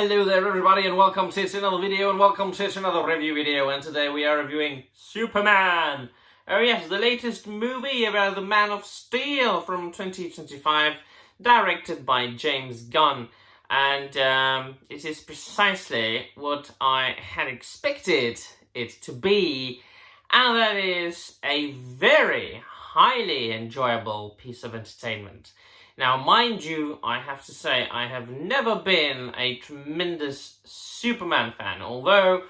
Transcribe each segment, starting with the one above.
Hello there everybody, and welcome to another video, and welcome to another review video. And today we are reviewing Superman. Oh yes, the latest movie about the Man of Steel from 2025, directed by James Gunn. And it is precisely what I had expected it to be, and that is a very highly enjoyable piece of entertainment. Now, mind you, I have to say, I have never been a tremendous Superman fan, although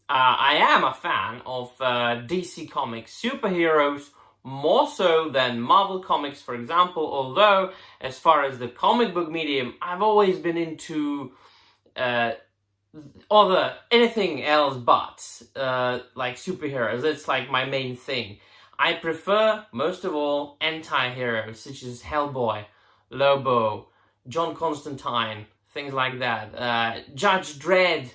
I am a fan of DC Comics superheroes, more so than Marvel Comics, for example, although, as far as the comic book medium, I've always been into anything else but, like superheroes. It's like my main thing. I prefer, most of all, anti-heroes, such as Hellboy, Lobo, John Constantine, things like that. Judge Dredd,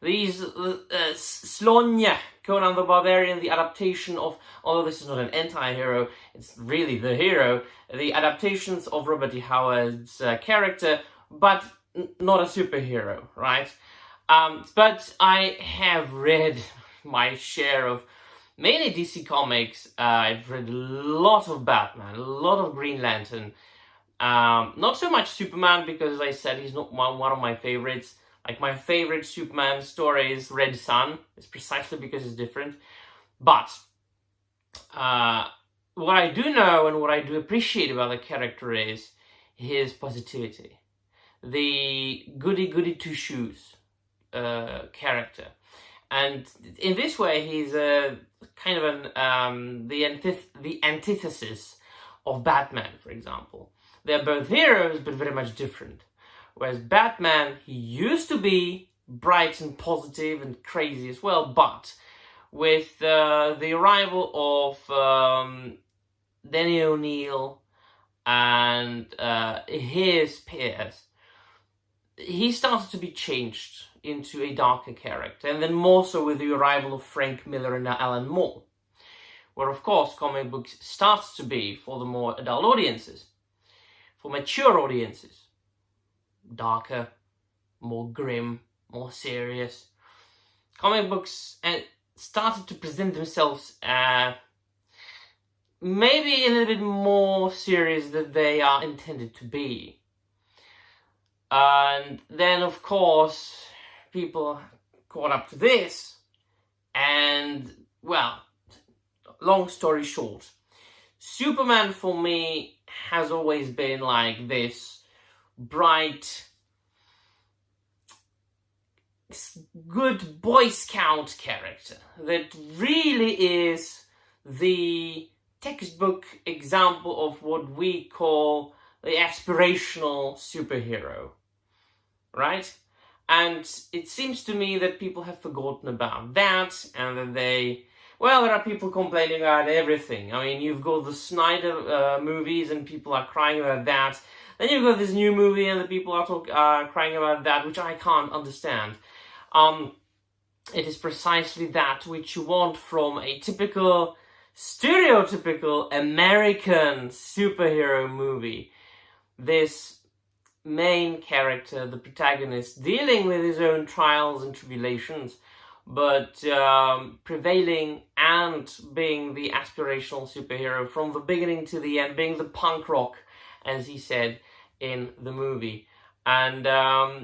these Slonya, Conan the Barbarian, the adaptation of, although this is not an anti-hero, it's really the hero, the adaptations of Robert E. Howard's character, but not a superhero, right? But I have read my share of mainly DC Comics. I've read a lot of Batman, a lot of Green Lantern. Not so much Superman, because as I said, he's not one of my favorites. Like, my favorite Superman story is Red Sun. It's precisely because it's different. But what I do know and what I do appreciate about the character is his positivity. The goody-goody two-shoes character. And in this way, he's a kind of the antithesis of Batman, for example. They're both heroes, but very much different. Whereas Batman, he used to be bright and positive and crazy as well, but with the arrival of Denny O'Neil and his peers, he started to be changed into a darker character, and then more so with the arrival of Frank Miller and Alan Moore, where of course comic books starts to be for the more adult audiences. For mature audiences, darker, more grim, more serious. Comic books started to present themselves maybe a little bit more serious than they are intended to be. And then, of course, people caught up to this, and, well, long story short, Superman for me has always been like this bright, good Boy Scout character that really is the textbook example of what we call the aspirational superhero, right? And it seems to me that people have forgotten about that, and that well, there are people complaining about everything. I mean, you've got the Snyder movies, and people are crying about that. Then you've got this new movie, and the people are crying about that, which I can't understand. It is precisely that which you want from a typical, stereotypical American superhero movie. This main character, the protagonist, dealing with his own trials and tribulations, but prevailing and being the aspirational superhero from the beginning to the end, being the punk rock, as he said in the movie. And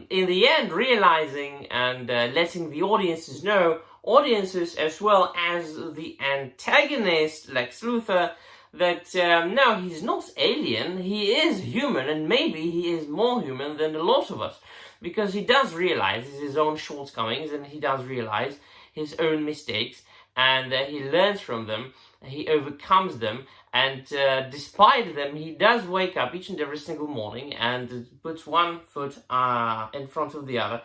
in the end, realizing and letting the audiences know, audiences as well as the antagonist, Lex Luthor, that no, he's not alien, he is human, and maybe he is more human than a lot of us. Because he does realize his own shortcomings, and he does realize his own mistakes, and he learns from them, he overcomes them, and despite them, he does wake up each and every single morning and puts one foot in front of the other,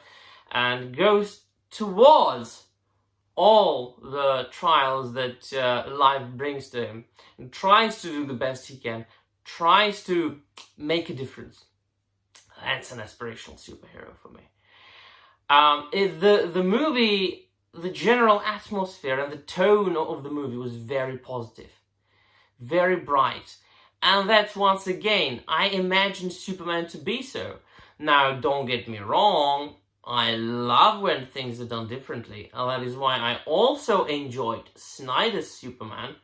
and goes towards all the trials that life brings to him, and tries to do the best he can, tries to make a difference. That's an aspirational superhero for me. The movie, the general atmosphere and the tone of the movie was very positive, very bright. And that's, once again, I imagine Superman to be so. Now, don't get me wrong, I love when things are done differently. And that is why I also enjoyed Snyder's Superman.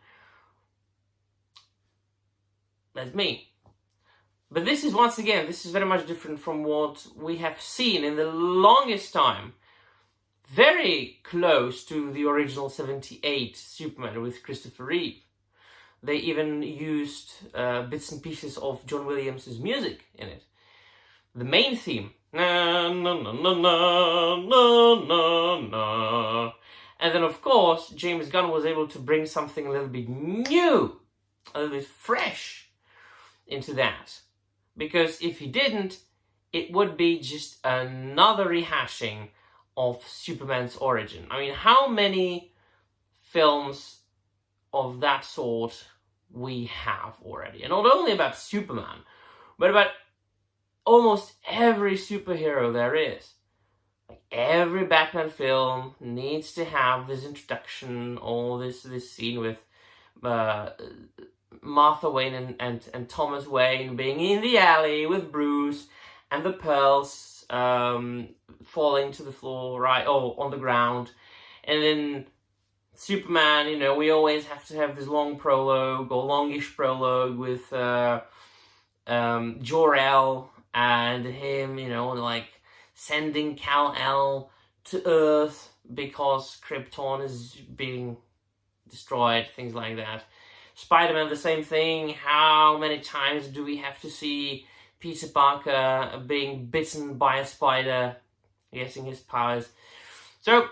That's me. But this is, once again, this is very much different from what we have seen in the longest time. Very close to the original 78 Superman with Christopher Reeve. They even used bits and pieces of John Williams' music in it. The main theme. Na, na, na, na, na, na, na. And then, of course, James Gunn was able to bring something a little bit new, a little bit fresh into that. Because if he didn't, it would be just another rehashing of Superman's origin. I mean, how many films of that sort we have already? And not only about Superman, but about almost every superhero there is. Like, every Batman film needs to have this introduction, or this scene with Martha Wayne and Thomas Wayne being in the alley with Bruce, and the pearls falling to the floor, right, or on the ground. And then Superman, you know, we always have to have this long prologue, or longish prologue with Jor-El and him, you know, like sending Kal-El to Earth because Krypton is being destroyed, things like that. Spider-Man, the same thing. How many times do we have to see Peter Parker being bitten by a spider, getting his powers? So,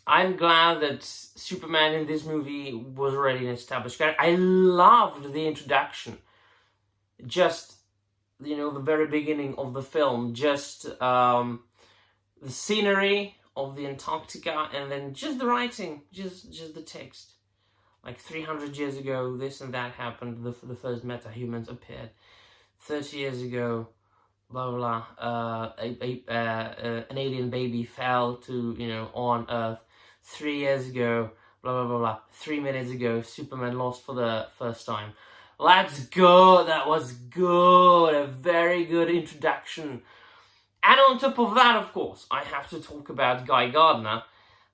I'm glad that Superman in this movie was already an established character. I loved the introduction. Just, you know, the very beginning of the film. Just the scenery of the Antarctica, and then just the writing, just the text. Like 300 years ago, this and that happened. The first metahumans appeared. 30 years ago, blah blah blah. An alien baby fell to, you know, on Earth. 3 years ago, blah blah blah blah. 3 minutes ago, Superman lost for the first time. Let's go. That was good. A very good introduction. And on top of that, of course, I have to talk about Guy Gardner.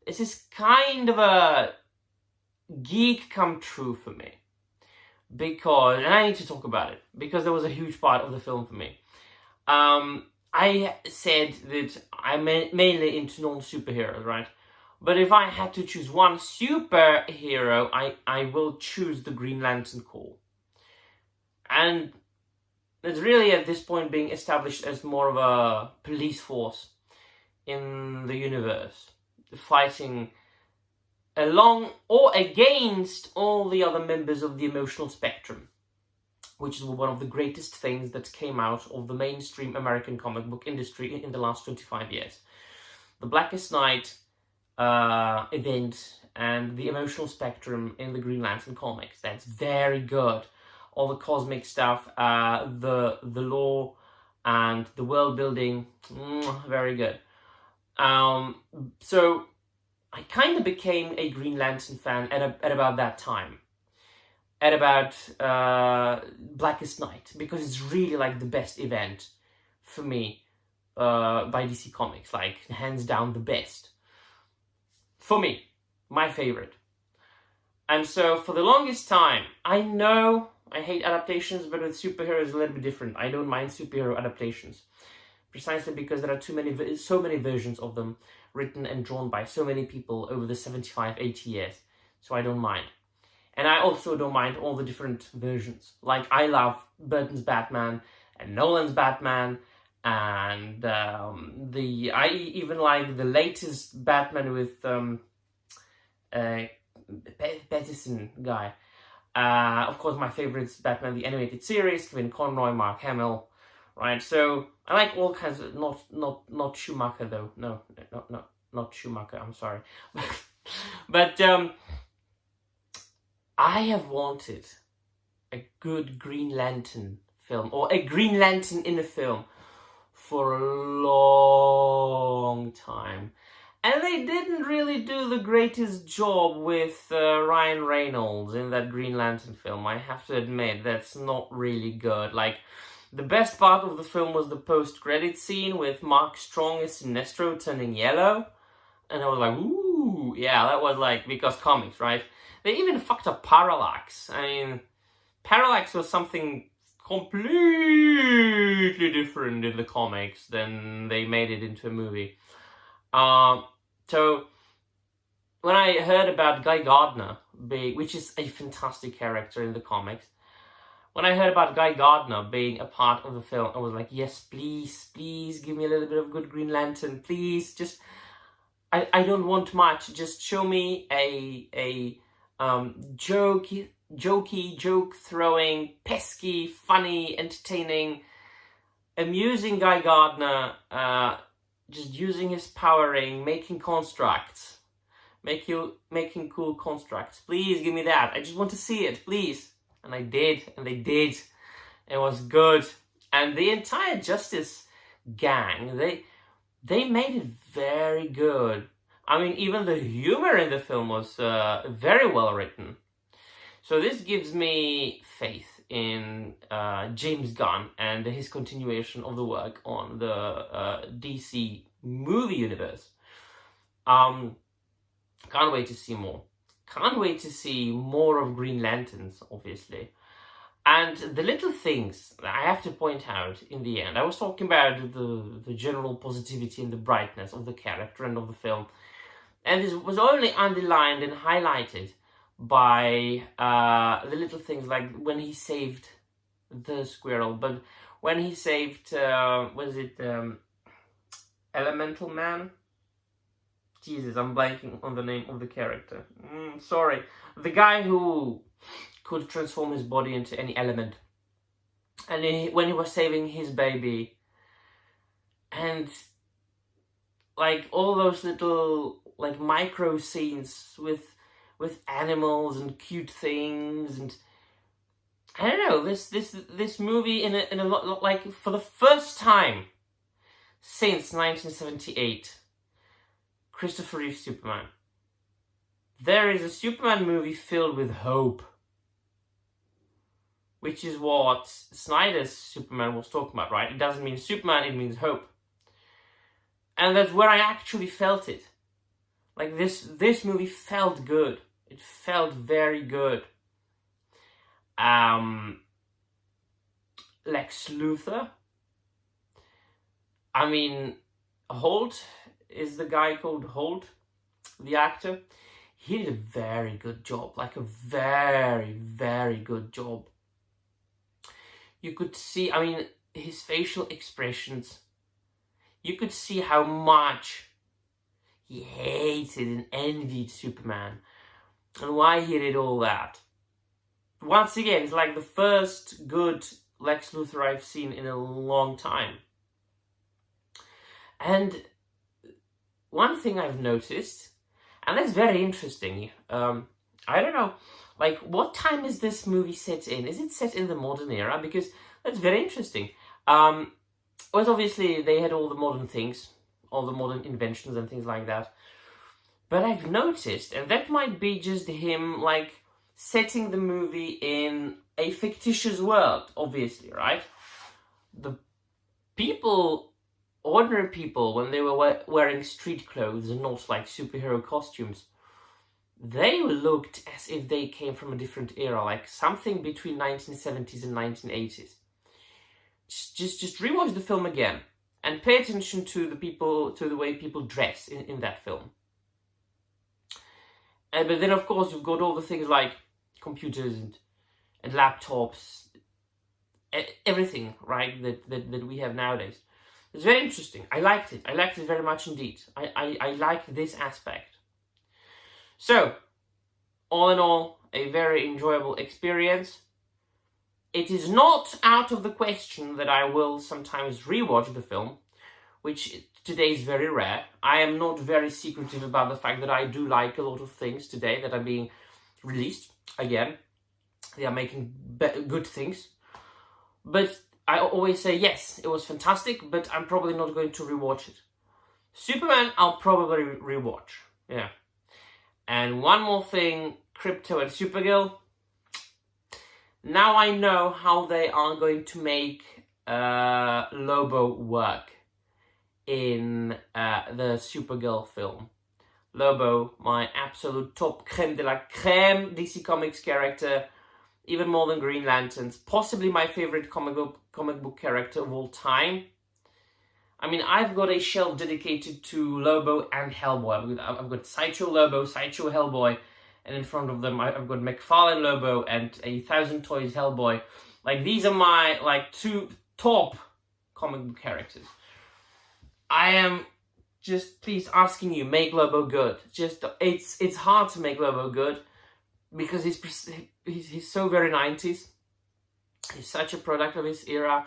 This is kind of a geek come true for me, because, and I need to talk about it, because there was a huge part of the film for me. I said that I'm mainly into non-superheroes, right? But if I had to choose one superhero, I will choose the Green Lantern Corps. And it's really at this point being established as more of a police force in the universe, fighting along or against all the other members of the emotional spectrum, which is one of the greatest things that came out of the mainstream American comic book industry in the last 25 years. The Blackest Night event and the emotional spectrum in the Green Lantern comics. That's very good. All the cosmic stuff, the lore and the world building, very good. So I kind of became a Green Lantern fan at about that time. At about Blackest Night, because it's really like the best event for me by DC Comics, like hands down the best. For me, my favorite. And so for the longest time, I know I hate adaptations, but with superheroes it's a little bit different. I don't mind superhero adaptations, precisely because there are so many versions of them written and drawn by so many people over the 75, 80 years. So I don't mind. And I also don't mind all the different versions. Like, I love Burton's Batman and Nolan's Batman, and I even like the latest Batman with Pattinson guy. Of course, my favorite is Batman the Animated Series, Kevin Conroy, Mark Hamill, right? So I like all kinds of, not Schumacher though. No, not Schumacher. I'm sorry, but I have wanted a good Green Lantern film, or a Green Lantern in a film, for a long time. And they didn't really do the greatest job with Ryan Reynolds in that Green Lantern film. I have to admit, that's not really good. Like, The best part of the film was the post-credit scene with Mark Strong as Sinestro turning yellow. And I was like, ooh, yeah, that was like, because comics, right? They even fucked up Parallax. I mean, Parallax was something completely different in the comics than they made it into a movie. So when I heard about Guy Gardner, which is a fantastic character in the comics, when I heard about Guy Gardner being a part of the film, I was like, yes, please, please give me a little bit of good Green Lantern, please. Just, I don't want much. Just show me a jokey, joke-throwing, pesky, funny, entertaining, amusing Guy Gardner, just using his power ring, making constructs, making cool constructs. Please give me that. I just want to see it, please. And I did, and they did. It was good. And the entire Justice gang, they made it very good. I mean, even the humor in the film was very well written. So this gives me faith in James Gunn and his continuation of the work on the DC movie universe. Can't wait to see more. Can't wait to see more of Green Lanterns, obviously. And the little things that I have to point out in the end. I was talking about the general positivity and the brightness of the character and of the film. And this was only underlined and highlighted by the little things like when he saved the squirrel, but when he saved, was it Elemental Man? Jesus, I'm blanking on the name of the character. Sorry. The guy who could transform his body into any element. And when he was saving his baby. And like all those little like micro scenes with animals and cute things, and I don't know, this movie in a lot, like for the first time since 1978, Christopher Reeve Superman. There is a Superman movie filled with hope, which is what Snyder's Superman was talking about, right? It doesn't mean Superman, it means hope. And that's where I actually felt it. Like this movie felt good. It felt very good. Lex Luthor. I mean, Holt is the guy called Holt, the actor. He did a very good job, like a very, very good job. You could see, I mean, his facial expressions. You could see how much he hated and envied Superman and why he did all that. Once again, it's like the first good Lex Luthor I've seen in a long time. And one thing I've noticed, and that's very interesting, I don't know, like, what time is this movie set in? Is it set in the modern era? Because that's very interesting. Well, obviously, they had all the modern things, all the modern inventions and things like that. But I've noticed, and that might be just him, like, setting the movie in a fictitious world, obviously, right? The people, ordinary people, when they were wearing street clothes and not, like, superhero costumes, they looked as if they came from a different era, like something between 1970s and 1980s. Just rewatch the film again and pay attention to the way people dress in that film. But then, of course, you've got all the things like computers and laptops, everything, right, that we have nowadays. It's very interesting. I liked it. I liked it very much indeed. I liked this aspect. So, all in all, a very enjoyable experience. It is not out of the question that I will sometimes rewatch the film, which today is very rare. I am not very secretive about the fact that I do like a lot of things today that are being released. Again, they are making good things. But I always say, yes, it was fantastic, but I'm probably not going to rewatch it. Superman, I'll probably rewatch. Yeah. And one more thing, Krypto and Supergirl. Now I know how they are going to make Lobo work in the Supergirl film. Lobo, my absolute top creme de la creme DC Comics character, even more than Green Lanterns, possibly my favorite comic book character of all time. I mean, I've got a shelf dedicated to Lobo and Hellboy. I've got Sideshow Lobo, Sideshow Hellboy, and in front of them I've got McFarlane Lobo and a 1,000 Toys Hellboy. Like, these are my, like, two top comic book characters. I am just, please, asking you, make Lobo good. Just, it's hard to make Lobo good because he's so very 90s. He's such a product of his era.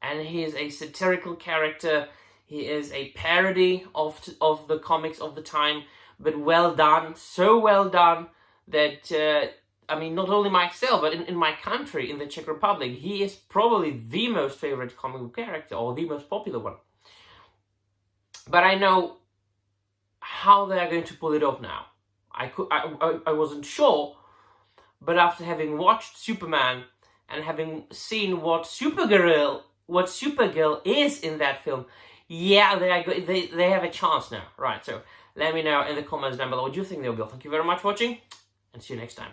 And he is a satirical character. He is a parody of the comics of the time, but well done, so well done that, I mean, not only myself, but in my country, in the Czech Republic, he is probably the most favorite comic book character, or the most popular one. But I know how they are going to pull it off now. I wasn't sure, but after having watched Superman and having seen what Supergirl is in that film, yeah, they have a chance now. Right, so let me know in the comments down below what you think they'll be. Thank you very much for watching, and see you next time.